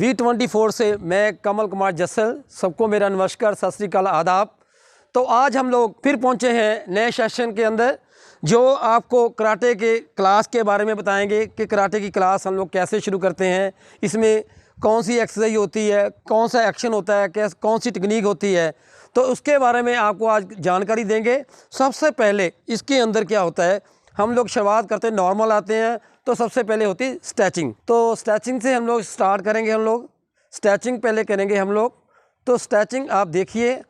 D24 से मैं कमल कुमार जस्सल, सबको मेरा नमस्कार, सत श्री अकाल, आदाब। तो आज हम लोग फिर पहुंचे हैं नए सेशन के अंदर, जो आपको कराटे के क्लास के बारे में बताएंगे कि कराटे की क्लास हम लोग कैसे शुरू करते हैं, इसमें कौन सी एक्सरसाइज होती है, कौन सा एक्शन होता है, कैसे कौन सी टेक्निक होती है, तो उसके बारे में आपको आज जानकारी देंगे। सबसे पहले इसके अंदर क्या होता है, हम लोग शुरुआत करते हैं, नॉर्मल आते हैं तो सबसे पहले होती है स्ट्रेचिंग। तो स्ट्रेचिंग से हम लोग स्टार्ट करेंगे, हम लोग स्ट्रेचिंग पहले करेंगे हम लोग। तो स्ट्रेचिंग आप देखिए,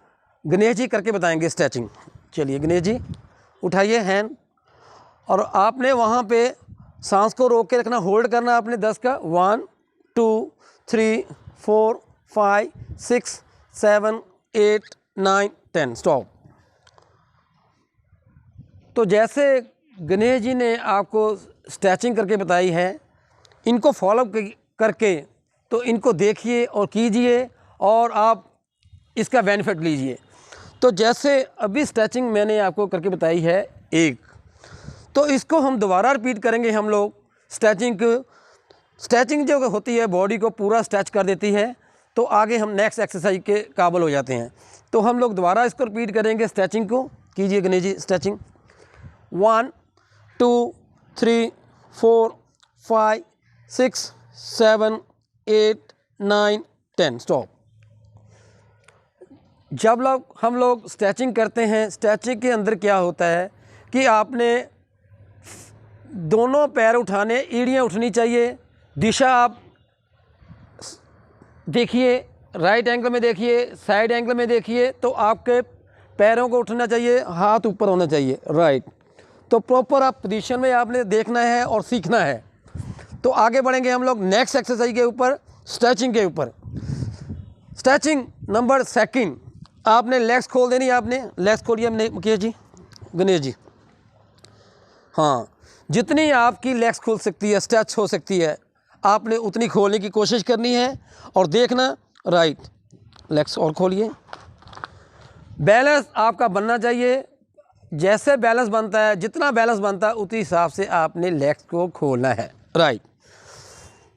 गणेश जी करके बताएंगे स्ट्रेचिंग। चलिए गणेश जी उठाइए हैंड, और आपने वहाँ पे सांस को रोक के रखना, होल्ड करना आपने 10 का। 1 2 3 4 5 6 7 8 9 10 स्टॉप। तो जैसे गणेश जी ने आपको स्ट्रेचिंग करके बताई है, इनको फॉलो करके तो इनको देखिए और कीजिए और आप इसका बेनिफिट लीजिए। तो जैसे अभी स्ट्रेचिंग मैंने आपको करके बताई है एक, तो इसको हम दोबारा रिपीट करेंगे हम लोग। स्ट्रेचिंग जो होती है बॉडी को पूरा स्ट्रेच कर देती है, तो आगे हम नेक्स्ट एक्सरसाइज के काबिल हो जाते हैं। तो हम लोग दोबारा इसको रिपीट करेंगे, स्ट्रेचिंग को कीजिए गणेश जी। Stretching 1 2 3 4 5 6 7 8 9 10 stop. जब हम लोग स्ट्रेचिंग करते हैं, स्ट्रेचिंग के अंदर क्या होता है कि आपने दोनों पैर उठाने, एड़ियाँ उठनी चाहिए, दिशा आप देखिए, राइट एंगल में देखिए, साइड एंगल में देखिए, तो आपके पैरों को उठना चाहिए, हाथ ऊपर होना चाहिए, राइट। तो प्रॉपर आप पोजीशन में आपने देखना है और सीखना है। तो आगे बढ़ेंगे हम लोग नेक्स्ट एक्सरसाइज के ऊपर, स्ट्रेचिंग के ऊपर। स्ट्रेचिंग नंबर सेकंड, आपने लेग्स खोल देनी है। आपने लेग्स खोलिए मुकेश जी, गणेश जी। हाँ, जितनी आपकी लेग्स खुल सकती है, स्ट्रेच हो सकती है, आपने उतनी खोलने की कोशिश करनी है और देखना, राइट। लेग्स और खोलिए। बैलेंस आपका बनना चाहिए, जैसे बैलेंस बनता है, जितना बैलेंस बनता है उसी हिसाब से आपने लेग्स को खोलना है, राइट।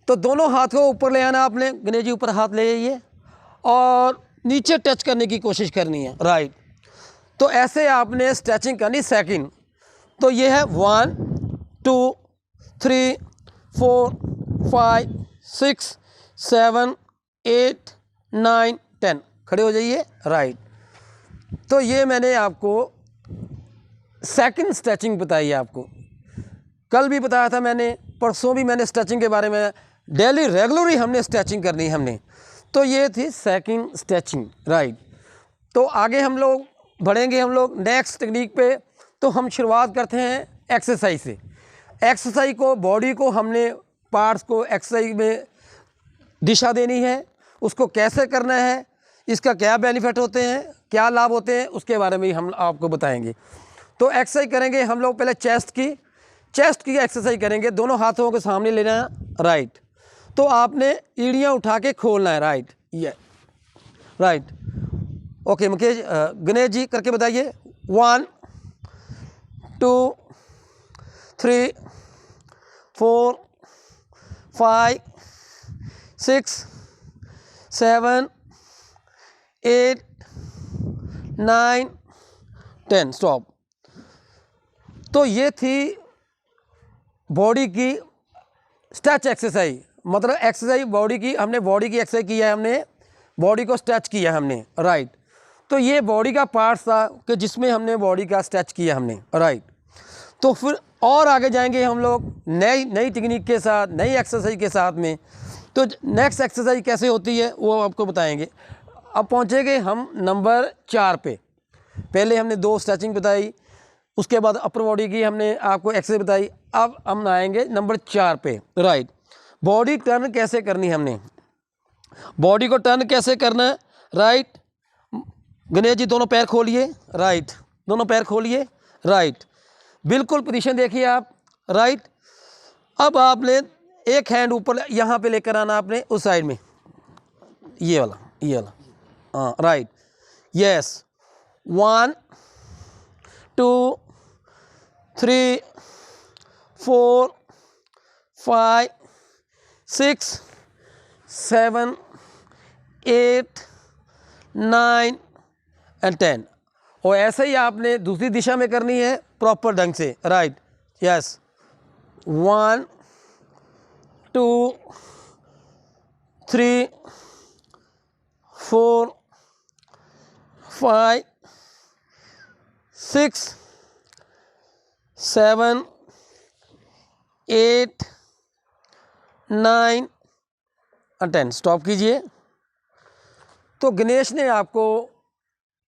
तो दोनों हाथ को ऊपर ले आना आपने, गणेश जी ऊपर हाथ ले जाइए और नीचे टच करने की कोशिश करनी है, राइट। तो ऐसे आपने स्ट्रेचिंग करनी सेकंड। तो ये है 1 2 3 4 5 6 7 8 9 10। खड़े हो जाइए, राइट। तो ये मैंने आपको सेकंड स्ट्रेचिंग बताई है। आपको कल भी बताया था मैंने, परसों भी मैंने स्ट्रेचिंग के बारे में, डेली रेगुलरली हमने स्ट्रेचिंग करनी है हमने। तो ये थी सेकंड स्ट्रेचिंग, राइट। तो आगे हम लोग बढ़ेंगे, हम लोग नेक्स्ट टेक्निक पे। तो हम शुरुआत करते हैं एक्सरसाइज से। एक्सरसाइज को, बॉडी को हमने पार्ट्स को एक्सरसाइज में दिशा देनी है, उसको कैसे करना है, इसका क्या बेनिफिट होते हैं, क्या लाभ होते हैं, उसके बारे में हम आपको बताएंगे। तो एक्सरसाइज करेंगे हम लोग पहले चेस्ट की एक्सरसाइज करेंगे। दोनों हाथों के सामने लेना है, राइट। तो आपने एड़ियाँ उठा के खोलना है, राइट, ये राइट। ओके मुकेश, गणेश जी करके बताइए। 1 2 3 4 5 6 7 8 9 10 स्टॉप। तो ये थी बॉडी की स्ट्रेच एक्सरसाइज, मतलब एक्सरसाइज बॉडी की, हमने बॉडी की एक्सरसाइज की है, हमने बॉडी को स्ट्रेच किया हमने, राइट। तो ये बॉडी का पार्ट था कि जिसमें हमने बॉडी का स्ट्रेच किया हमने, राइट। तो फिर और आगे जाएंगे हम लोग नई टेक्निक के साथ, नई एक्सरसाइज के साथ में। तो नेक्स्ट एक्सरसाइज कैसे होती है वो आपको बताएंगे। अब पहुँचेंगे हम नंबर 4 पे। पहले हमने 2 स्ट्रेचिंग बताई, उसके बाद अपर बॉडी की हमने आपको एक्सरसाइज बताई। अब हम आएंगे नंबर 4 पे, राइट। बॉडी टर्न कैसे करनी है, हमने बॉडी को टर्न कैसे करना है, राइट। गणेश जी दोनों पैर खोलिए, राइट, दोनों पैर खोलिए, राइट। बिल्कुल पोजीशन देखिए आप, राइट। अब आपने एक हैंड ऊपर यहाँ पे लेकर आना आपने, उस साइड में, ये वाला, हाँ, राइट, यस। 1 2 3 4 5 6 7 8 9 एंड 10। और ऐसे ही आपने दूसरी दिशा में करनी है प्रॉपर ढंग से। राइट, यस, 1 2 3 4 5 6 7 8 9 और 10। स्टॉप कीजिए। तो गणेश ने आपको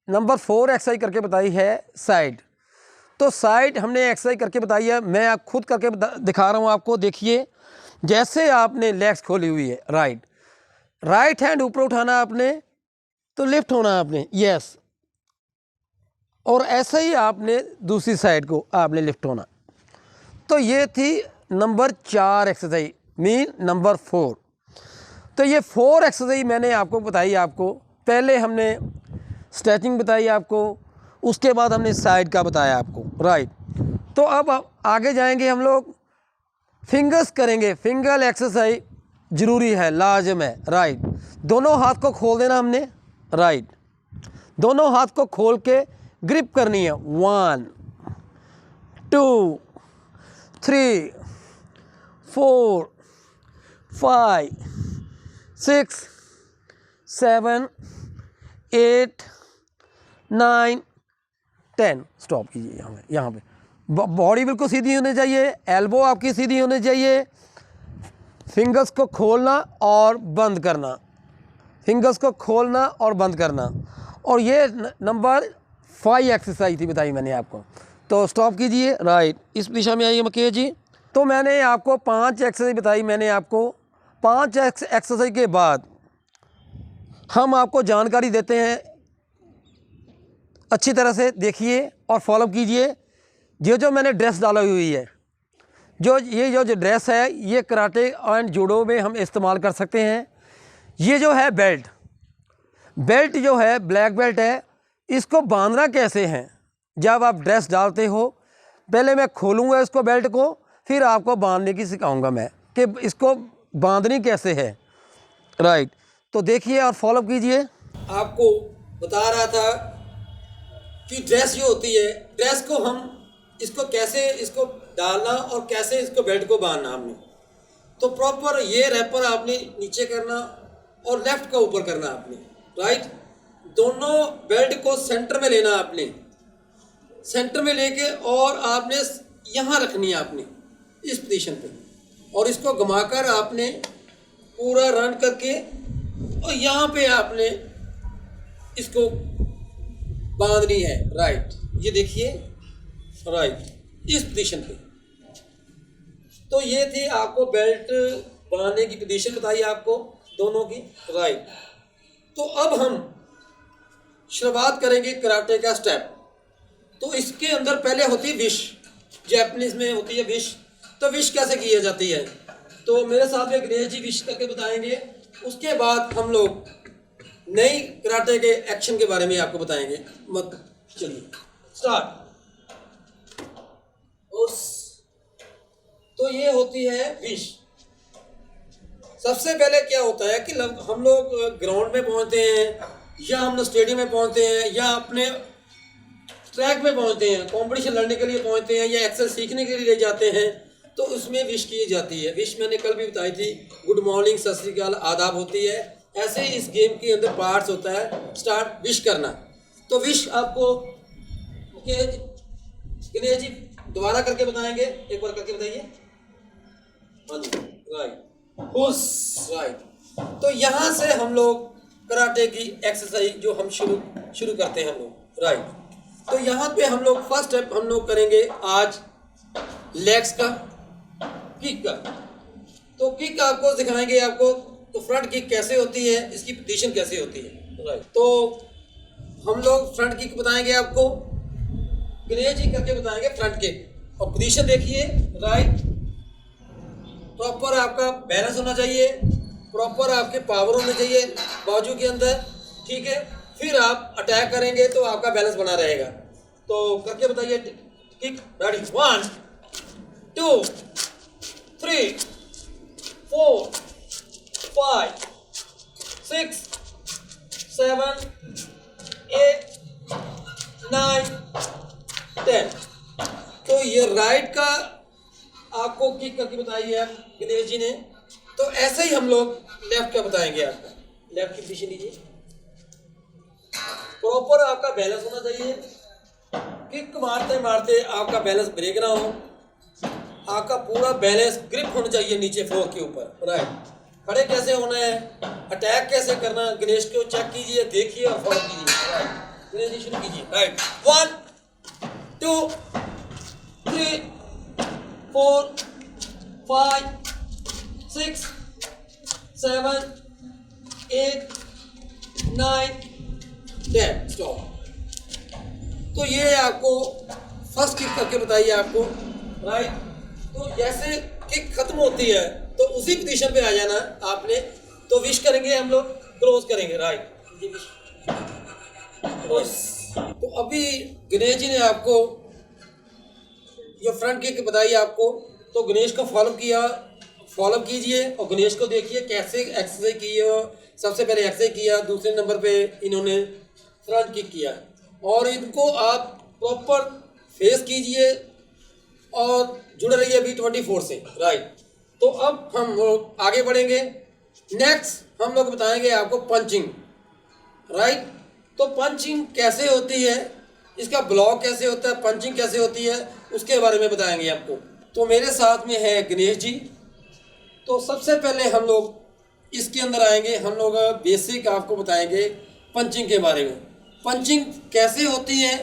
नंबर 4 एक्सरसाइज करके बताई है साइड। तो साइड हमने एक्सरसाइज करके बताई है, मैं आप खुद करके दिखा रहा हूँ आपको। देखिए, जैसे आपने लेग्स खोली हुई है, राइट हैंड ऊपर उठाना आपने, तो लिफ्ट होना आपने, यस, और ऐसे ही आपने दूसरी साइड को आपने लिफ्ट होना। तो ये थी नंबर 4 एक्सरसाइज, मीन नंबर 4। तो ये 4 एक्सरसाइज मैंने आपको बताई। आपको पहले हमने स्ट्रेचिंग बताई आपको, उसके बाद हमने साइड का बताया आपको। राइट, तो अब आगे जाएंगे हम लोग, फिंगर्स करेंगे। फिंगर एक्सरसाइज ज़रूरी है, लाजम है। राइट, दोनों हाथ को खोल देना हमने। राइट, दोनों हाथ को खोल के ग्रिप करनी है। 1 2 3 4 5 6 7 8 9 10। स्टॉप कीजिए यहाँ पे बॉडी बिल्कुल सीधी होनी चाहिए, एल्बो आपकी सीधी होनी चाहिए। फिंगर्स को खोलना और बंद करना, फिंगर्स को खोलना और बंद करना। और ये नंबर 5 एक्सरसाइज थी बताई मैंने आपको। तो स्टॉप कीजिए। राइट, इस दिशा में आइए मकेश जी। तो मैंने आपको 5 एक्सरसाइज बताई। मैंने आपको 5 एक्सरसाइज के बाद हम आपको जानकारी देते हैं, अच्छी तरह से देखिए और फॉलो कीजिए। जो मैंने ड्रेस डाली हुई है, जो ड्रेस है, ये कराटे एंड जूडो में हम इस्तेमाल कर सकते हैं। ये जो है बेल्ट जो है ब्लैक बेल्ट है, इसको बांधना कैसे है जब आप ड्रेस डालते हो। पहले मैं खोलूँगा इसको बेल्ट को, फिर आपको बांधने की सिखाऊंगा मैं कि इसको बांधनी कैसे है। राइट, तो देखिए और फॉलो कीजिए। आपको बता रहा था कि ड्रेस जो होती है, ड्रेस को हम कैसे इसको डालना और कैसे इसको बेल्ट को बांधना हमने। तो प्रॉपर ये रैपर आपने नीचे करना और लेफ्ट का ऊपर करना आपने। राइट, दोनों बेल्ट को सेंटर में लेना आपने, सेंटर में लेके और आपने यहाँ रखनी है आपने इस पोजीशन पे, और इसको घुमाकर आपने पूरा रन करके और यहाँ पे आपने इसको बांधनी है। राइट, ये देखिए, राइट, इस पोजीशन पे। तो ये थी आपको बेल्ट बांधने की पोजीशन बताई आपको दोनों की। राइट, तो अब हम शुरुआत करेंगे कराटे का स्टेप। तो इसके अंदर पहले होती है विश, जैपनीज में होती है विश। तो विश कैसे की जाती है, तो मेरे साथ में गणेश जी विश करके बताएंगे। उसके बाद हम लोग नई कराटे के एक्शन के बारे में आपको बताएंगे। मत चलिए स्टार्ट। तो ये होती है विश। सबसे पहले क्या होता है कि हम लोग ग्राउंड में पहुंचते हैं, या हम स्टेडियम में पहुंचते हैं, या अपने ट्रैक में पहुंचते हैं, कंपटीशन लड़ने के लिए पहुंचते हैं, या एक्सरसाइज सीखने के लिए ले जाते हैं, तो उसमें विश की जाती है। विश मैंने कल भी बताई थी, गुड मॉर्निंग, सत श्री अकाल, आदाब होती है। ऐसे ही इस गेम के अंदर पार्ट्स होता है स्टार्ट विश करना। तो विश आपको गणेश जी दोबारा करके बताएंगे, एक बार करके बताइए। Right, right. तो यहाँ से हम लोग कराटे की एक्सरसाइज जो हम शुरू करते हैं हम लोग। राइट, तो यहाँ पे हम लोग फर्स्ट स्टेप हम लोग करेंगे आज लेग्स का, किक का। तो किक आपको दिखाएंगे आपको, तो फ्रंट किक कैसे होती है, इसकी पोजीशन कैसे होती है। राइट, तो हम लोग फ्रंट किक बताएंगे आपको, गणेश जी करके बताएंगे फ्रंट किक। और पोजीशन देखिए, राइट, प्रॉपर आपका बैलेंस होना चाहिए, प्रॉपर आपके पावर होने चाहिए बाजू के अंदर, ठीक है। फिर आप अटैक करेंगे तो आपका बैलेंस बना रहेगा। तो करके बताइए किक। रेडी, 1 2 3 4 5 6 7 8 9 10। तो ये राइट का आपको किक करके बताई है गणेश जी ने। तो ऐसे ही हम लोग लेफ्ट का बताएंगे। आपका लेफ्ट की पोजीशन लीजिए, प्रॉपर आपका बैलेंस होना चाहिए। किक मारते मारते आपका बैलेंस ब्रेक ना हो, आपका पूरा बैलेंस ग्रिप होना चाहिए नीचे फ्लोर के ऊपर। राइट, खड़े कैसे होना है, अटैक कैसे करना, गणेश को चेक कीजिए, देखिए और फॉलो कीजिए। राइट, गणेश जी शुरू कीजिए। राइट, 1 2 3 4 5 6 7 8 9 10। स्टॉप। तो ये आपको फर्स्ट किक करके बताइए आपको। राइट, तो जैसे किक खत्म होती है तो उसी पोजीशन पे आ जाना आपने। तो विश करेंगे हम लोग, क्लोज करेंगे। राइट, तो अभी गणेश जी ने आपको ये फ्रंट किक बताई आपको, तो गणेश को फॉलो कीजिए और गणेश को देखिए कैसे एक्सरसाइज की है। सबसे पहले एक्सरसाइज किया, दूसरे नंबर पे इन्होंने फ्रंट किक किया, और इनको आप प्रॉपर फेस कीजिए और जुड़े रहिए अभी 24 से। राइट, तो अब हम लोग आगे बढ़ेंगे। नेक्स्ट हम लोग बताएंगे आपको पंचिंग। राइट, तो पंचिंग कैसे होती है, इसका ब्लॉक कैसे होता है, पंचिंग कैसे होती है, उसके बारे में बताएंगे आपको। तो मेरे साथ में है गणेश जी। तो सबसे पहले हम लोग इसके अंदर आएंगे, हम लोग बेसिक आपको बताएंगे पंचिंग के बारे में। पंचिंग कैसे होती है,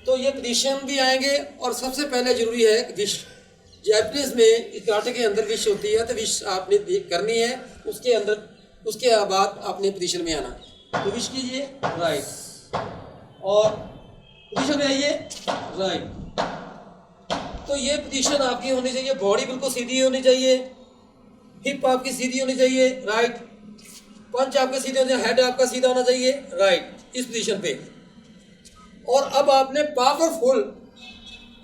तो ये पोजीशन भी आएंगे, और सबसे पहले जरूरी है विश। जैपनीज में कराटे के अंदर विश होती है, तो विश आपने करनी है, उसके अंदर उसके बाद आपने पोजीशन में आना। तो विश कीजिए। राइट, और पोजीशन में आइए। राइट, तो ये पोजीशन आपकी होनी चाहिए, बॉडी बिल्कुल सीधी होनी चाहिए, हिप आपकी सीधी होनी चाहिए। राइट, पंच आपके सीधे होने चाहिए, हेड आपका सीधा होना चाहिए। राइट, इस पोजीशन पे। और अब आपने पावरफुल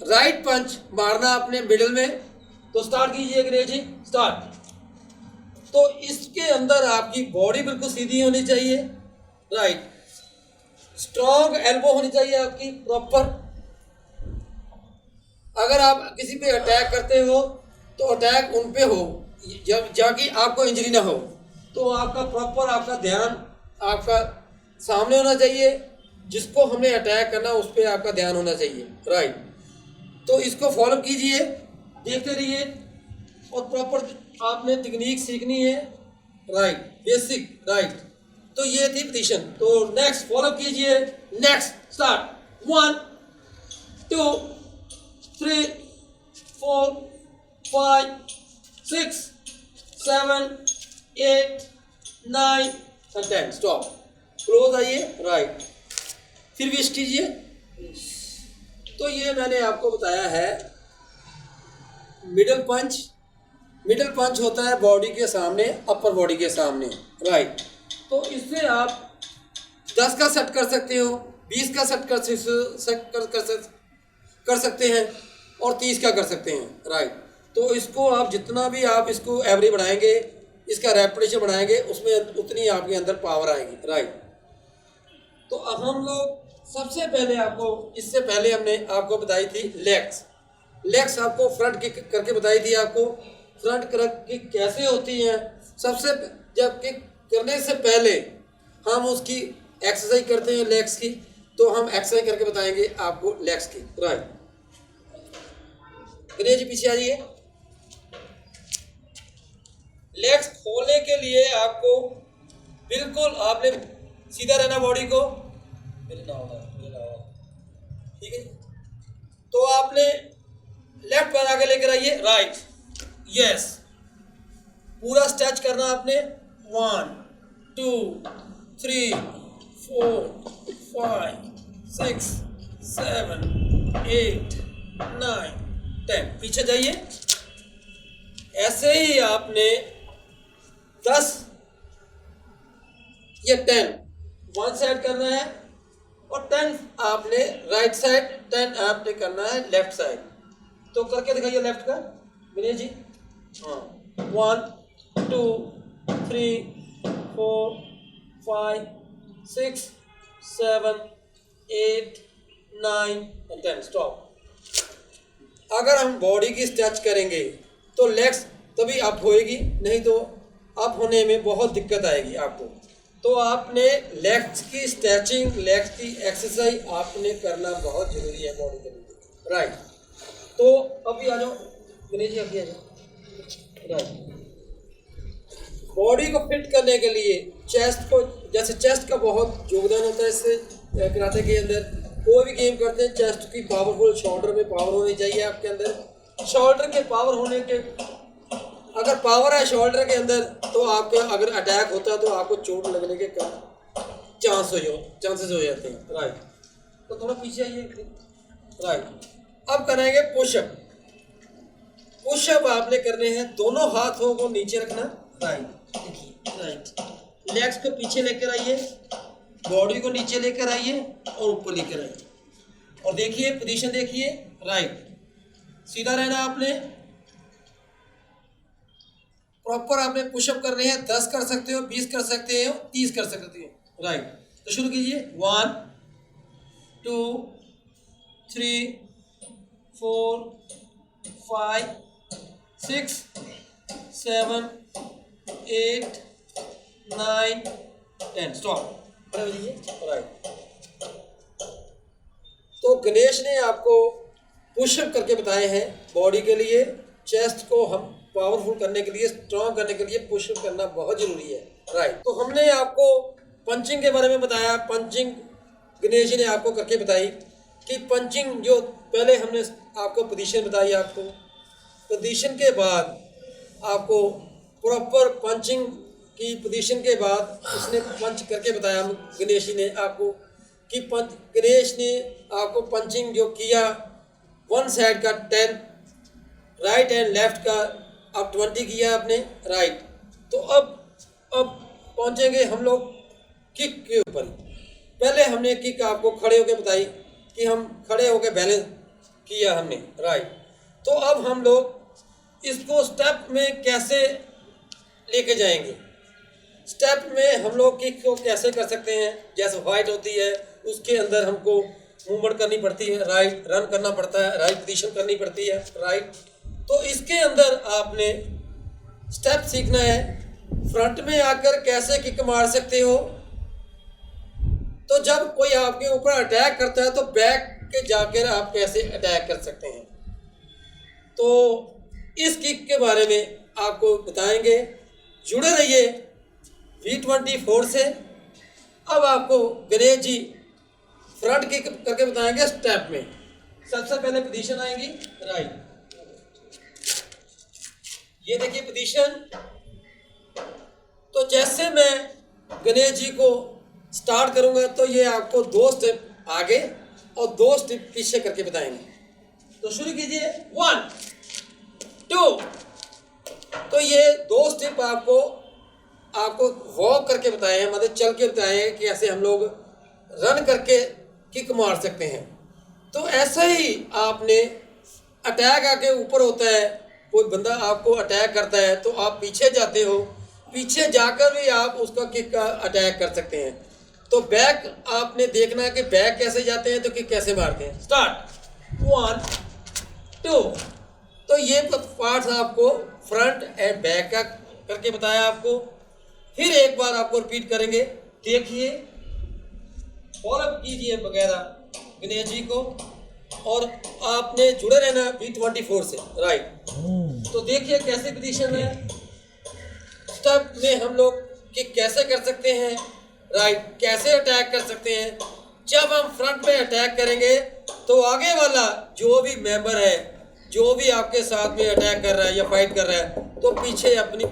राइट पंच मारना अपने मिडिल में। तो स्टार्ट कीजिए गणेश जी, स्टार्ट। तो इसके अंदर आपकी बॉडी बिल्कुल सीधी होनी चाहिए। राइट, स्ट्रॉन्ग एल्बो होनी चाहिए आपकी प्रॉपर। अगर आप किसी पे अटैक करते हो तो अटैक उन पे हो जब जाकि आपको इंजरी ना हो। तो आपका प्रॉपर आपका ध्यान आपका सामने होना चाहिए, जिसको हमने अटैक करना उस पर आपका ध्यान होना चाहिए। राइट, तो इसको फॉलो कीजिए, देखते रहिए, और प्रॉपर आपने टेक्निक सीखनी है। Right, basic. राइट, तो ये थी पोजीशन। तो नेक्स्ट फॉलो कीजिए। नेक्स्ट स्टार्ट, 1 2 3 4 5 6 7 8 9 और 10। स्टॉप, क्लोज आइए। राइट, फिर विश कीजिए। तो ये मैंने आपको बताया है मिडल पंच। मिडल पंच होता है बॉडी के सामने, अपर बॉडी के सामने। राइट, तो इससे आप 10 का सेट कर सकते हो, 20 का सेट कर सकते हैं, और 30 का कर सकते हैं। राइट, तो इसको आप जितना भी आप इसको एवरेज बढ़ाएंगे, इसका रेपिटेशन बढ़ाएंगे, उसमें उतनी आपके अंदर पावर आएगी। राइट, तो अब हम लोग सबसे पहले आपको, इससे पहले हमने आपको बताई थी लेग्स आपको फ्रंट किक करके बताई थी आपको। फ्रंट किक कैसे होती है, सबसे जब किक करने से पहले हम उसकी एक्सरसाइज करते हैं लेग्स की, तो हम एक्सरसाइज करके बताएंगे आपको लेग्स की। राइट, गणेश जी पीछे आ जाइए। लेग्स खोलने के लिए आपको बिल्कुल आपने सीधा रहना, बॉडी को ठीक है। तो आपने लेफ्ट पैर आगे लेकर आइए। राइट, यस, पूरा स्ट्रेच करना आपने। 1 2 3 4 5 6 7 8 9 10। पीछे जाइए। ऐसे ही आपने 10 या 10 वन साइड करना है, और 10 आपने राइट साइड, 10 आपने करना है लेफ्ट साइड। तो करके दिखाइए लेफ्ट का विनय जी। हाँ, 1 2 3 4 5 6 7 8 9 और 10 स्टॉप। अगर हम बॉडी की स्ट्रेच करेंगे तो लेग्स तभी अप होएगी, नहीं तो अप होने में बहुत दिक्कत आएगी आपको। तो आपने लेग्स की स्ट्रेचिंग, लेग्स की एक्सरसाइज आपने करना बहुत ज़रूरी है बॉडी के लिए, राइट। तो अभी आ जाओ गणेश जी, अभी आ जाओ, राइट। बॉडी को फिट करने के लिए चेस्ट को, जैसे चेस्ट का बहुत योगदान होता है इससे कराटे के अंदर। कोई भी गेम करते हैं चेस्ट की पावरफुल, शोल्डर में पावर होनी चाहिए आपके अंदर। शोल्डर के पावर होने के, अगर पावर है शोल्डर के अंदर तो आपके अगर अटैक होता है तो आपको चोट लगने के चांसेस हो जाते हैं, राइट। तो थोड़ा पीछे आइए, राइट। अब करेंगे पुशअप। पुशअप आपने करने हैं, दोनों हाथों को नीचे रखना, राइट, राइट। लेग्स को पीछे लेकर आइए, बॉडी को नीचे लेकर आइए और ऊपर लेकर आइए, और देखिए पोजीशन देखिए, राइट। सीधा रहना आपने, प्रॉपर आपने पुशअप कर रहे हैं। 10 कर सकते हो, 20 कर सकते हो, 30 कर सकते हो, राइट। तो शुरू कीजिए। 1 2 3 4 5 6 7 8 9 10 स्टॉप, राइट। तो गणेश ने आपको पुशअप करके बताए हैं बॉडी के लिए। चेस्ट को हम पावरफुल करने के लिए, स्ट्रॉन्ग करने के लिए पुशअप करना बहुत ज़रूरी है, राइट। तो हमने आपको पंचिंग के बारे में बताया। पंचिंग गणेश जी ने आपको करके बताई कि पंचिंग, जो पहले हमने आपको पोजीशन बताई, आपको पोजीशन के बाद आपको प्रॉपर पंचिंग की पोजीशन के बाद उसने पंच करके बताया गणेश जी ने आपको कि गणेश ने आपको पंचिंग जो किया, वन साइड का 10, राइट एंड लेफ्ट का अब 20 किया आपने, राइट। तो अब पहुंचेंगे हम लोग किक के ऊपर। पहले हमने किक आपको खड़े होकर बताई कि हम खड़े होकर बैलेंस किया हमने, राइट। तो अब हम लोग इसको स्टेप में कैसे लेके जाएंगे। स्टेप में हम लोग किक को कैसे कर सकते हैं, जैसे वाइट होती है उसके अंदर हमको मूवमेंट करनी पड़ती है, राइट, रन करना पड़ता है, राइट पोजीशन करनी पड़ती है, राइट। तो इसके अंदर आपने स्टेप सीखना है। फ्रंट में आकर कैसे किक मार सकते हो, तो जब कोई आपके ऊपर अटैक करता है तो बैक के जाकर आप कैसे अटैक कर सकते हैं। तो इस किक के बारे में आपको बताएंगे, जुड़े रहिए V24 से। अब आपको गणेश जी फ्रंट किक करके बताएंगे स्टेप में। सबसे पहले पोजीशन आएगी, राइट। ये देखिए पोजीशन। तो जैसे मैं गणेश जी को स्टार्ट करूंगा तो ये आपको 2 स्टेप आगे और 2 स्टेप पीछे करके बताएंगे। तो शुरू कीजिए। 1 2। तो ये 2 स्टेप आपको वॉक करके बताए हैं, मतलब चल के बताए हैं कि ऐसे हम लोग रन करके किक मार सकते हैं। तो ऐसा ही आपने अटैक आके ऊपर होता है, कोई बंदा आपको अटैक करता है तो आप पीछे जाते हो, पीछे जाकर भी आप उसका किक का अटैक कर सकते हैं। तो बैक आपने देखना है कि बैक कैसे जाते हैं तो किक कैसे मारते हैं। स्टार्ट। 1 2। तो ये पार्ट्स आपको फ्रंट एंड बैक का करके बताया आपको। फिर एक बार आपको रिपीट करेंगे, देखिए, फॉलो कीजिए वगैरह गणेश जी को, और आपने जुड़े रहना V24 से, राइट। तो देखिए कैसे पोजीशन है। स्टेप में हम लोग किक कैसे कर सकते हैं, राइट, कैसे अटैक कर सकते हैं। जब हम फ्रंट में अटैक करेंगे तो आगे वाला जो भी मेंबर है, जो भी आपके साथ में अटैक कर रहा है या फाइट कर रहा है, तो पीछे अपनी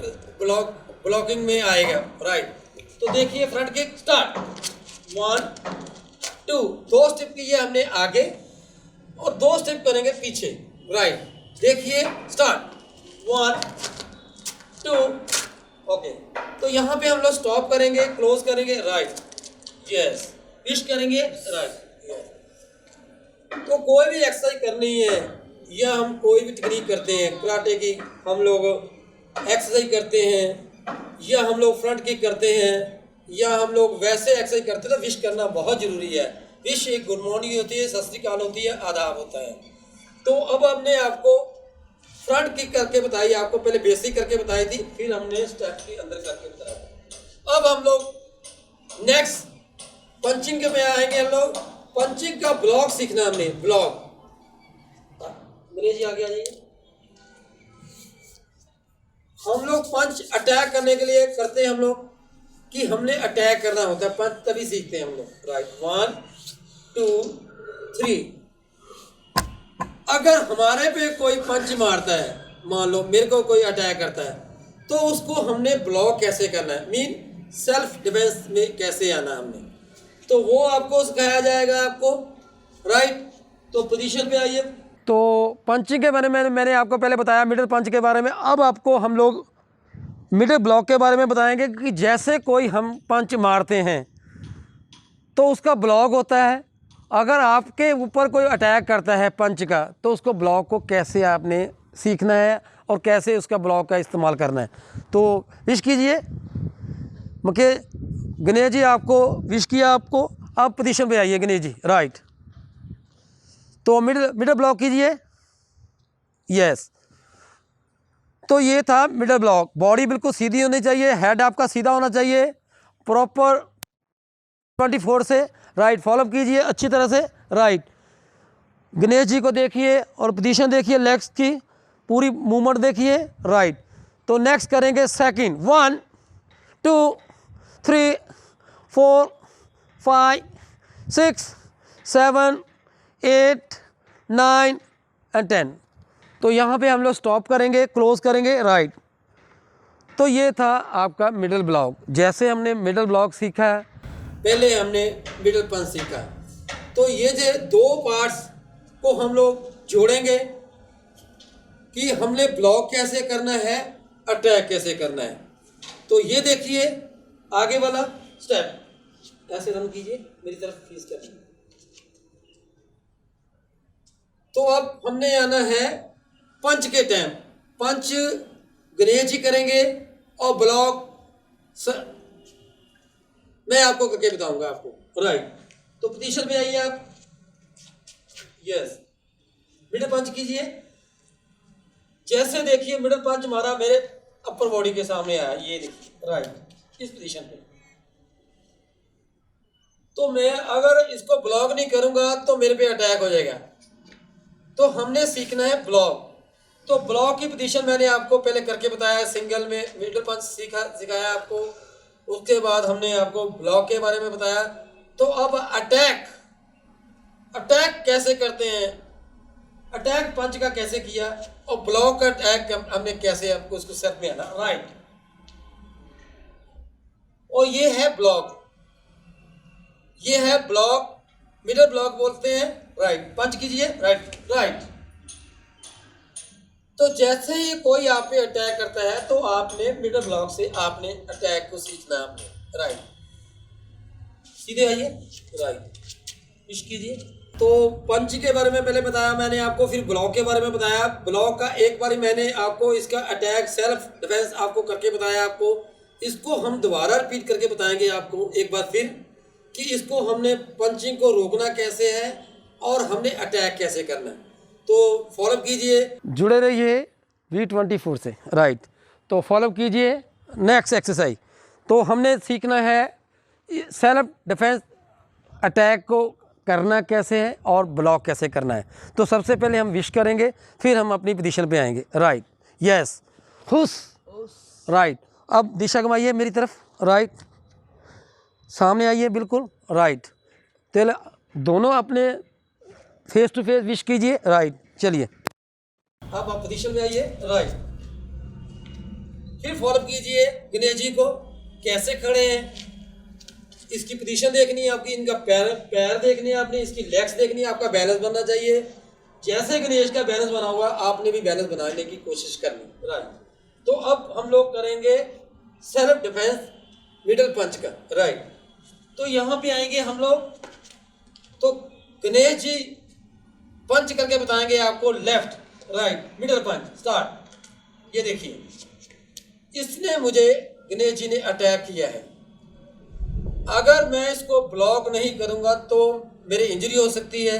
ब्लॉकिंग में आएगा, राइट। तो देखिए फ्रंट किक स्टार्ट। 1 2। 2 स्टेप किए हमने आगे और 2 स्टेप करेंगे पीछे, राइट। देखिए स्टार्ट। 1 2। ओके। तो यहाँ पे हम लोग स्टॉप करेंगे, क्लोज करेंगे, राइट, यस, फिश करेंगे, राइट, यस। तो कोई भी एक्सरसाइज करनी है या हम कोई भी टेक्निक करते हैं कराटे की, हम लोग एक्सरसाइज करते हैं या हम लोग फ्रंट किक करते हैं या हम लोग वैसे एक्सरसाइज करते तो विश करना बहुत ज़रूरी है। विश एक गुड मॉर्निंग होती है, सत श्री अकाल होती है, आदाब होता है। तो अब हमने आपको फ्रंट किक करके बताई, आपको पहले बेसिक करके बताई थी, फिर हमने स्टेप के अंदर करके बताया। अब हम लोग नेक्स्ट पंचिंग के में आएंगे। हम लोग पंचिंग का ब्लॉक सीखना हमने, ब्लॉक। जी आ गया जी। हम लोग पंच अटैक करने के लिए करते हैं हम लोग कि हमने अटैक करना होता है, पंच तभी सीखते हैं हम लोग। राइट, 1 2 3। अगर हमारे पे कोई पंच मारता है, मान लो मेरे को कोई अटैक करता है, तो उसको हमने ब्लॉक कैसे करना है, मीन सेल्फ डिफेंस में कैसे आना हमने, तो वो आपको सिखाया जाएगा आपको। राइट, तो पोजीशन पे आइए। तो पंचिंग के बारे में मैंने आपको पहले बताया, मिडिल पंच के बारे में। अब आपको हम लोग मिडिल ब्लॉक के बारे में बताएंगे कि जैसे कोई हम पंच मारते हैं तो उसका ब्लॉक होता है। अगर आपके ऊपर कोई अटैक करता है पंच का, तो उसको ब्लॉक को कैसे आपने सीखना है और कैसे उसका ब्लॉक का इस्तेमाल करना है। तो विश कीजिए मुझे गणेश जी, आपको विश किया आपको। आप पोजीशन पे आइए गणेश जी। राइट, तो मिडिल ब्लॉक कीजिए। यस, तो ये था मिडिल ब्लॉक। बॉडी बिल्कुल सीधी होनी चाहिए, हेड आपका सीधा होना चाहिए प्रॉपर 24 से। राइट, फॉलो कीजिए अच्छी तरह से। राइट, गणेश जी को देखिए और पोजीशन देखिए, लेग्स की पूरी मूवमेंट देखिए। राइट, तो नेक्स्ट करेंगे सेकंड। 1 2 3 4 5 6 7 8 9 एंड 10। तो यहाँ पे हम लोग स्टॉप करेंगे, क्लोज करेंगे। राइट, तो ये था आपका मिडिल ब्लॉक। जैसे हमने मिडिल ब्लॉक सीखा है, पहले हमने मिडिल पंच सीखा, तो ये जो 2 पार्ट्स को हम लोग जोड़ेंगे कि हमने ब्लॉक कैसे करना है, अटैक कैसे करना है। तो ये देखिए आगे वाला स्टेप, ऐसे रन कीजिए, मेरी तरफ फेस करिए। तो अब हमने आना है पंच के टाइम। पंच गणेश जी करेंगे और ब्लॉक मैं आपको करके बताऊंगा आपको। राइट, तो पोजीशन में आइए आप। यस, मिडिल पंच कीजिए। जैसे देखिए मिडिल पंच मारा, मेरे अपर बॉडी के सामने आया, ये देखिए। राइट, इस पोजीशन पे। तो मैं अगर इसको ब्लॉक नहीं करूंगा तो मेरे पे अटैक हो जाएगा। तो हमने सीखना है ब्लॉक। तो ब्लॉक की पोजीशन मैंने आपको पहले करके बताया, सिंगल में मिडिल पंच सिखाया आपको। उसके बाद हमने आपको ब्लॉक के बारे में बताया। तो अब अटैक कैसे करते हैं, अटैक पंच का कैसे किया और ब्लॉक का अटैक हमने कैसे आपको उसको सेट में आना। राइट, और ये है ब्लॉक, ये है ब्लॉक, मिडिल ब्लॉक बोलते हैं। राइट, पंच कीजिए। राइट, तो जैसे ही कोई आप पे अटैक करता है तो आपने मिडिल ब्लॉक से आपने अटैक को सीखना है आपने। राइट, सीधे आइए। राइट, विश कीजिए। तो पंच के बारे में पहले बताया मैंने आपको, फिर ब्लॉक के बारे में बताया। ब्लॉक का एक बार मैंने आपको इसका अटैक सेल्फ डिफेंस आपको करके बताया आपको। इसको हम दोबारा रिपीट करके बताएंगे आपको एक बार फिर कि इसको हमने पंचिंग को रोकना कैसे है और हमने अटैक कैसे करना है। तो फॉलो कीजिए, जुड़े रहिए V24 से। राइट, तो फॉलो कीजिए नेक्स्ट एक्सरसाइज। तो हमने सीखना है सेल्फ डिफेंस अटैक को करना कैसे है और ब्लॉक कैसे करना है। तो सबसे पहले हम विश करेंगे, फिर हम अपनी पोजीशन पे आएंगे। राइट, यस, खुश। राइट, अब दिशा घुमाइए मेरी तरफ। राइट, सामने आइए बिल्कुल। राइट, तो दोनों अपने फेस टू फेस विश कीजिए। राइट, चलिए अब आप पोजीशन में आइए। राइट, फिर फॉलो कीजिए गणेश जी को कैसे खड़े हैं, इसकी पोजीशन देखनी है आपकी, इनका पैर देखने हैं आपने, इसकी लेग्स देखनी है, आपका बैलेंस बनना चाहिए। जैसे गणेश का बैलेंस बना हुआ आपने भी बैलेंस बनाने की कोशिश करनी। राइट, तो अब हम लोग करेंगे सेल्फ डिफेंस मिडिल पंच का। राइट, तो यहाँ पे आएंगे हम लोग। तो गणेश जी पंच करके बताएंगे आपको, लेफ्ट राइट मिडिल पंच स्टार्ट। ये देखिए, इसने मुझे गणेश जी ने अटैक किया है, अगर मैं इसको ब्लॉक नहीं करूँगा तो मेरी इंजरी हो सकती है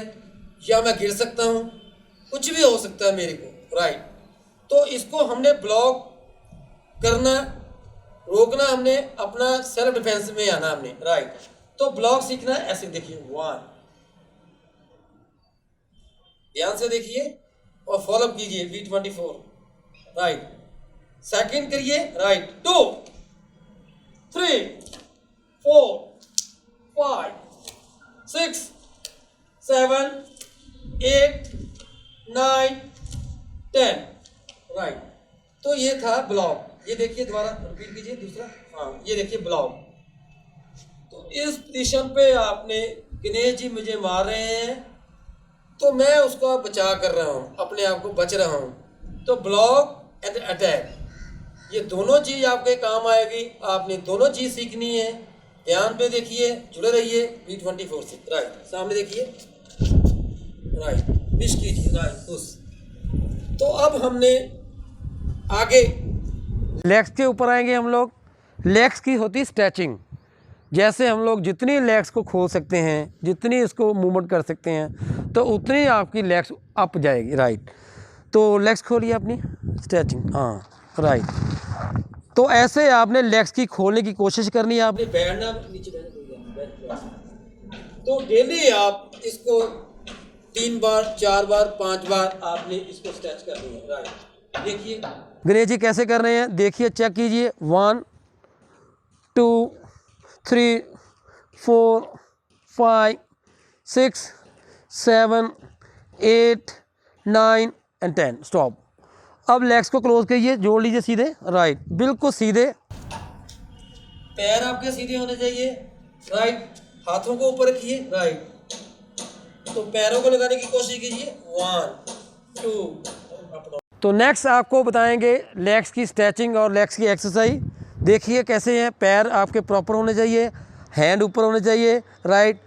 या मैं गिर सकता हूँ, कुछ भी हो सकता है मेरे को, राइट। तो इसको हमने ब्लॉक करना, रोकना, हमने अपना सेल्फ डिफेंस में आना हमने, राइट। तो ब्लॉक सीखना ऐसे देखिए, 1, ध्यान से देखिए और फॉलो कीजिए, V24, राइट। सेकंड करिए, राइट, 2, 3, 4, 5, 6, 7, 8, 9, 10, राइट। तो ये था ब्लॉक। ये देखिए, दोबारा रिपीट कीजिए दूसरा, हाँ ये देखिए ब्लॉक। तो इस पोजीशन पे आपने, गणेश जी मुझे मार रहे हैं तो मैं उसको बचा कर रहा हूँ, अपने आप को बच रहा हूँ। तो ब्लॉक एंड अटैक, ये दोनों चीज़ आपके काम आएगी। आपने दोनों चीज़ सीखनी है। ध्यान पे देखिए, जुड़े रहिए V24 से, राइट। सामने देखिए, राइट, पुश कीजिए, राइट, पुश। तो अब हमने आगे लेग्स के ऊपर आएंगे हम लोग। लेग्स की होती है स्ट्रेचिंग। जैसे हम लोग जितनी लेग्स को खोल सकते हैं, जितनी इसको मूवमेंट कर सकते हैं, तो उतनी आपकी लेग्स अप जाएगी, राइट। तो लेग्स खोलिए अपनी, स्ट्रेचिंग, हाँ, राइट। तो ऐसे आपने लेग्स की खोलने की कोशिश करनी है। आपने बैठना, नीचे बैठना। तो डेली आप इसको 3 बार, 4 बार, 5 बार आपने इसको स्ट्रेच करनी है, राइट। देखिए गणेश जी कैसे कर रहे हैं, देखिए, चेक कीजिए, 1, 2, 3, 4, 5, 6, 7, 8, 9 एंड 10, स्टॉप। अब लेग्स को क्लोज कीजिए, जोड़ लीजिए सीधे, राइट, बिल्कुल सीधे। पैर आपके सीधे होने चाहिए, राइट। हाथों को ऊपर रखिए, राइट। तो पैरों को लगाने की कोशिश कीजिए, 1, 2। तो नेक्स्ट आपको बताएंगे लेग्स की स्ट्रेचिंग और लेग्स की एक्सरसाइज। देखिए कैसे हैं, पैर आपके प्रॉपर होने चाहिए, हैंड ऊपर होने चाहिए, राइट।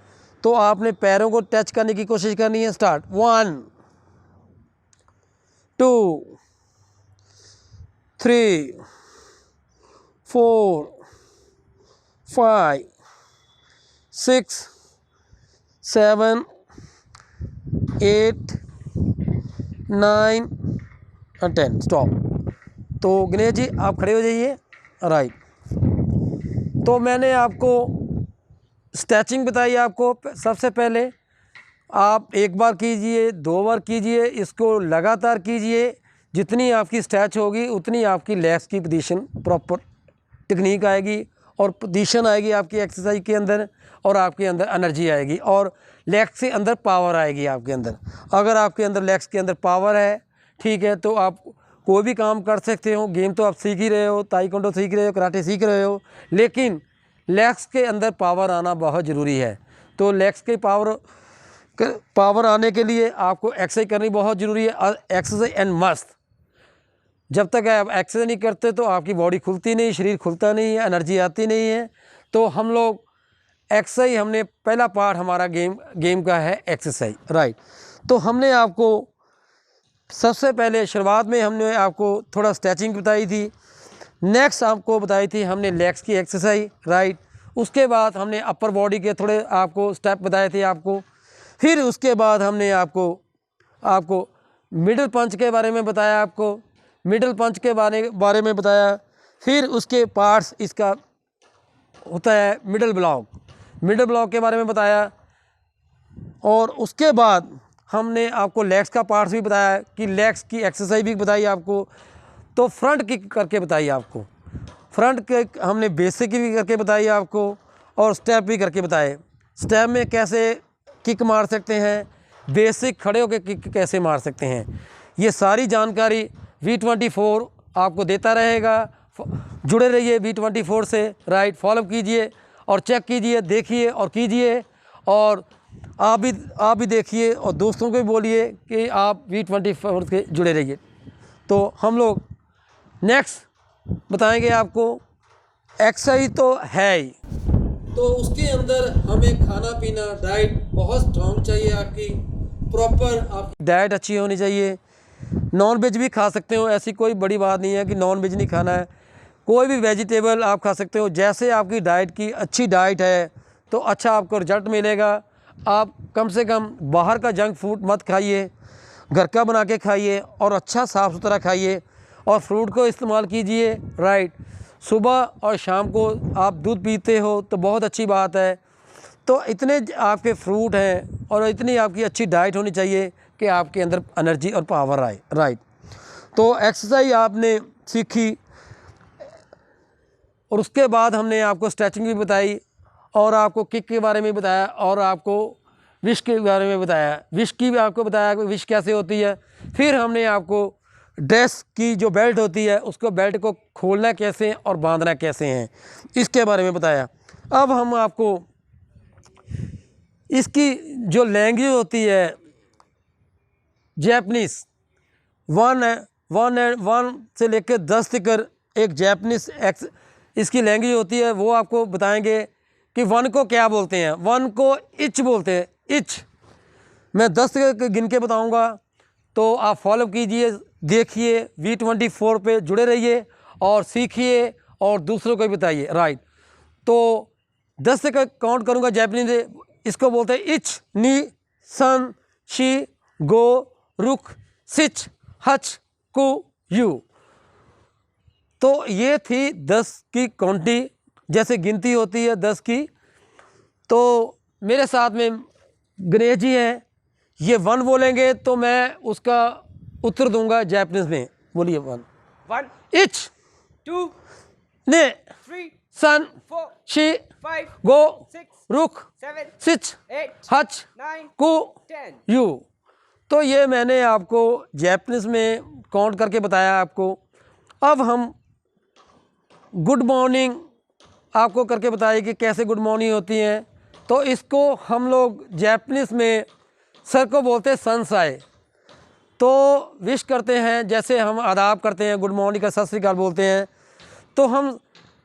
तो आपने पैरों को टच करने की कोशिश करनी है। स्टार्ट, 1, 2, 3, 4, 5, 6, 7, 8, 9 और 10, स्टॉप। तो गणेश जी आप खड़े हो जाइए, राइट। तो मैंने आपको स्ट्रेचिंग बताई। आपको सबसे पहले आप 1 बार कीजिए, 2 बार कीजिए, इसको लगातार कीजिए। जितनी आपकी स्ट्रेच होगी उतनी आपकी लेग्स की पोजीशन प्रॉपर टेक्निक आएगी और पोजीशन आएगी आपकी एक्सरसाइज के अंदर, और आपके अंदर एनर्जी आएगी और लेग्स के अंदर पावर आएगी आपके अंदर। अगर आपके अंदर लेग्स के अंदर पावर है, ठीक है, तो आप कोई भी काम कर सकते हो। गेम तो आप सीख ही रहे हो, ताइक्वांडो सीख रहे हो, कराटे सीख रहे हो, लेकिन लेग्स के अंदर पावर आना बहुत ज़रूरी है। तो लेग्स के पावर आने के लिए आपको एक्सरसाइज करनी बहुत ज़रूरी है। Exercise and must. जब तक आप एक्सरसाइज नहीं करते तो आपकी बॉडी खुलती नहीं, शरीर खुलता नहीं है, एनर्जी आती नहीं है। तो हम लोग एक्सरसाइज, हमने पहला पार्ट हमारा गेम का है एक्सरसाइज, राइट। तो हमने आपको सबसे पहले शुरुआत में हमने आपको थोड़ा स्ट्रेचिंग बताई थी। नेक्स्ट आपको बताई थी हमने लेग्स की एक्सरसाइज, राइट। उसके बाद हमने अपर बॉडी के थोड़े आपको स्टेप बताए थे आपको। फिर उसके बाद हमने आपको मिडल पंच के बारे में बताया, आपको मिडल पंच के बारे में बताया। फिर उसके पार्ट्स इसका होता है मिडल ब्लॉक के बारे में बताया। और उसके बाद हमने आपको लेग्स का पार्ट्स भी बताया कि लेग्स की एक्सरसाइज भी बताई आपको। तो फ्रंट किक करके बताई आपको, फ्रंट किक हमने बेसिक भी करके बताई आपको, और स्टेप भी करके बताए। स्टेप में कैसे किक मार सकते हैं, बेसिक खड़े होकर किक कैसे मार सकते हैं, ये सारी जानकारी V24 आपको देता रहेगा। जुड़े रहिए V24 से, राइट। फॉलो कीजिए और चेक कीजिए, देखिए और कीजिए, और आप भी देखिए और दोस्तों को भी बोलिए कि आप V24 के जुड़े रहिए। तो हम लोग नेक्स्ट बताएंगे आपको एक्सरसाइज तो है ही, तो उसके अंदर हमें खाना पीना, डाइट बहुत स्ट्रॉन्ग चाहिए आपकी, प्रॉपर आपकी डाइट अच्छी होनी चाहिए। नॉन वेज भी खा सकते हो, ऐसी कोई बड़ी बात नहीं है कि नॉन वेज नहीं खाना है। कोई भी वेजिटेबल आप खा सकते हो। जैसे आपकी डाइट की अच्छी डाइट है तो अच्छा आपको रिजल्ट मिलेगा। आप कम से कम बाहर का जंक फूड मत खाइए, घर का बना के खाइए और अच्छा साफ़ सुथरा खाइए और फ्रूट को इस्तेमाल कीजिए। राइट, सुबह और शाम को आप दूध पीते हो तो बहुत अच्छी बात है। तो इतने आपके फ्रूट हैं और इतनी आपकी अच्छी डाइट होनी चाहिए कि आपके अंदर एनर्जी और पावर आए। राइट, तो एक्सरसाइज आपने सीखी और उसके बाद हमने आपको स्ट्रेचिंग भी बताई और आपको किक के बारे में बताया और आपको विश के बारे में बताया। विश की भी आपको बताया कि विश कैसे होती है। फिर हमने आपको ड्रेस की जो बेल्ट होती है उसको बेल्ट को खोलना कैसे और बांधना कैसे हैं इसके बारे में बताया। अब हम आपको इसकी जो लैंग्वेज होती है जैपनीज़, वन से लेकर 10 तक एक जैपनीज़ इसकी लैंग्वेज होती है। वो आपको बताएंगे कि वन को क्या बोलते हैं। वन को इच बोलते हैं, इच। मैं 10 गिन के बताऊंगा तो आप फॉलो कीजिए, देखिए, V24 पे जुड़े रहिए और सीखिए और दूसरों को भी बताइए। राइट, तो 10 तक काउंट करूंगा जैपनीज। इसको बोलते हैं इच, नी, सन, शी, गो, रुक, सिच, हच, कु, यू। तो ये थी 10 की काउंटी, जैसे गिनती होती है 10 की। तो मेरे साथ में गणेश जी हैं, ये वन बोलेंगे तो मैं उसका उत्तर दूंगा जैपनीज में। बोलिए वन। वन, इच, टू, ने, थ्री, सन, फोर, शी, फाइव, गो, सिक्स, रुक, सेवन, सिच, एट, हच, नाइन, कु, 10। यू। तो ये मैंने आपको जैपनीज में काउंट करके बताया आपको। अब हम गुड मॉर्निंग आपको करके बताइए कि कैसे गुड मॉर्निंग होती है। तो इसको हम लोग जैपनीज़ में सर को बोलते हैं सनसाई। तो विश करते हैं, जैसे हम आदाब करते हैं, गुड मॉर्निंग का सत श्री अकाल बोलते हैं, तो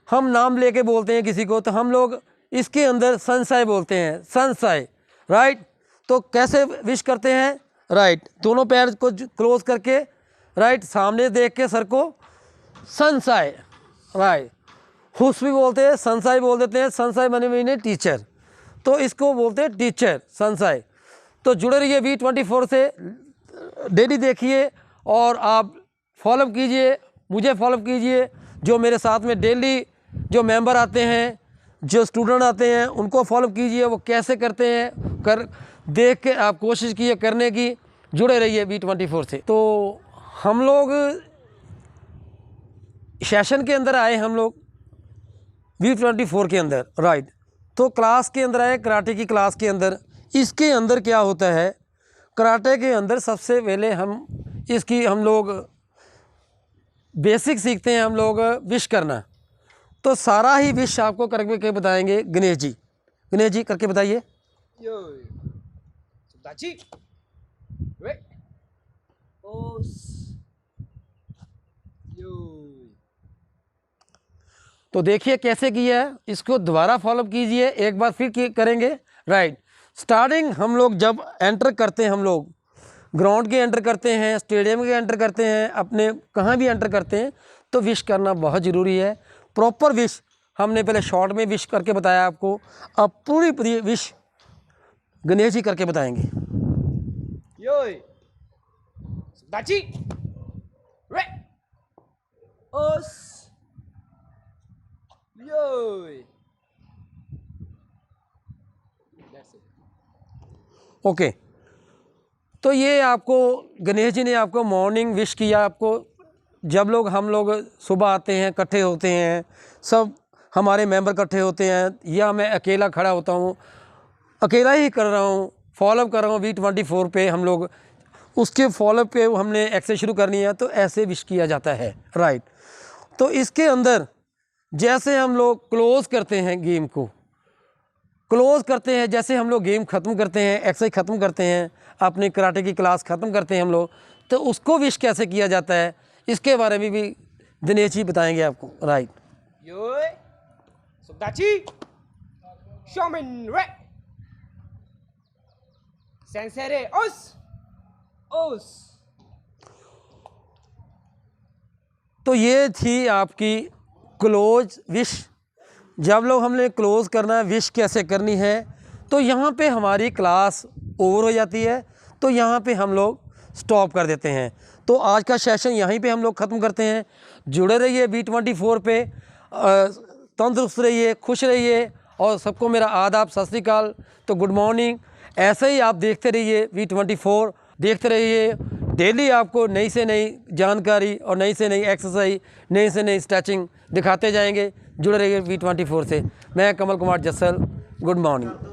हम नाम लेके बोलते हैं किसी को, तो हम लोग इसके अंदर सनसाई बोलते हैं, सनसाई। राइट, तो कैसे विश करते हैं? राइट, दोनों पैर को क्लोज करके, राइट, सामने देख के सर को सनसाई। राइट, हुस भी बोलते हैं, सनसाई बोल देते हैं। सनसाई बने हुए टीचर, तो इसको बोलते हैं टीचर सनसाई। तो जुड़े रहिए V24 से, डेली देखिए और आप फॉलो कीजिए, मुझे फॉलो कीजिए। जो मेरे साथ में डेली जो मेंबर आते हैं, जो स्टूडेंट आते हैं, उनको फॉलो कीजिए, वो कैसे करते हैं देख के आप कोशिश कीजिए करने की। जुड़े रहिए V24 से। तो हम लोग सेशन के अंदर आए, हम लोग V24 के अंदर। राइट, तो क्लास के अंदर आए, कराटे की क्लास के अंदर। इसके अंदर क्या होता है, कराटे के अंदर सबसे पहले हम लोग बेसिक सीखते हैं, हम लोग विश करना। तो सारा ही विश आपको करके बताएंगे गणेश जी। गणेश जी करके बताइए। यो, सुदाची, वे, ओस, यो। तो देखिए कैसे किया है, इसको दोबारा फॉलो कीजिए, एक बार फिर करेंगे। राइट, स्टार्टिंग हम लोग जब एंटर करते हैं, हम लोग ग्राउंड के एंटर करते हैं, स्टेडियम के एंटर करते हैं, अपने कहाँ भी एंटर करते हैं, तो विश करना बहुत ज़रूरी है। प्रॉपर विश हमने पहले शॉर्ट में विश करके बताया आपको, अब पूरी विश गणेश जी करके बताएंगे। यो, सुदाची, वे, ओस, यो। ओके, तो ये आपको गणेश जी ने आपको मॉर्निंग विश किया। आपको जब हम लोग सुबह आते हैं, इकट्ठे होते हैं, सब हमारे मेंबर इकट्ठे होते हैं, या मैं अकेला खड़ा होता हूँ, अकेला ही कर रहा हूँ, फॉलो कर रहा हूँ V24 पे, हम लोग उसके फॉलो पे हमने एक्सरसाइज शुरू करनी है, तो ऐसे विश किया जाता है। राइट, तो इसके अंदर जैसे हम लोग क्लोज़ करते हैं गेम को, क्लोज़ करते हैं, जैसे हम लोग गेम ख़त्म करते हैं, एक्सरसाइज ख़त्म करते हैं, अपनी कराटे की क्लास ख़त्म करते हैं हम लोग, तो उसको विश कैसे किया जाता है, इसके बारे में भी दिनेश जी बताएंगे आपको। राइट, यो, सुदाची, शोमिन, वे, सेंसेरे, ओस, ओस। तो ये थी आपकी क्लोज विश, जब लोग हमने क्लोज़ करना है, विश कैसे करनी है, तो यहाँ पे हमारी क्लास ओवर हो जाती है, तो यहाँ पे हम लोग स्टॉप कर देते हैं। तो आज का सेशन यहीं पे हम लोग ख़त्म करते हैं। जुड़े रहिए V24 पे, तंदुरुस्त रहिए, खुश रहिए, और सबको मेरा आदाब, सत श्री अकाल, तो गुड मॉर्निंग। ऐसे ही आप देखते रहिए V24, देखते रहिए, डेली आपको नई से नई जानकारी और नई से नई एक्सरसाइज, नई से नई स्ट्रेचिंग दिखाते जाएंगे। जुड़े रहिए V24 से। मैं कमल कुमार जस्सल, गुड मॉर्निंग।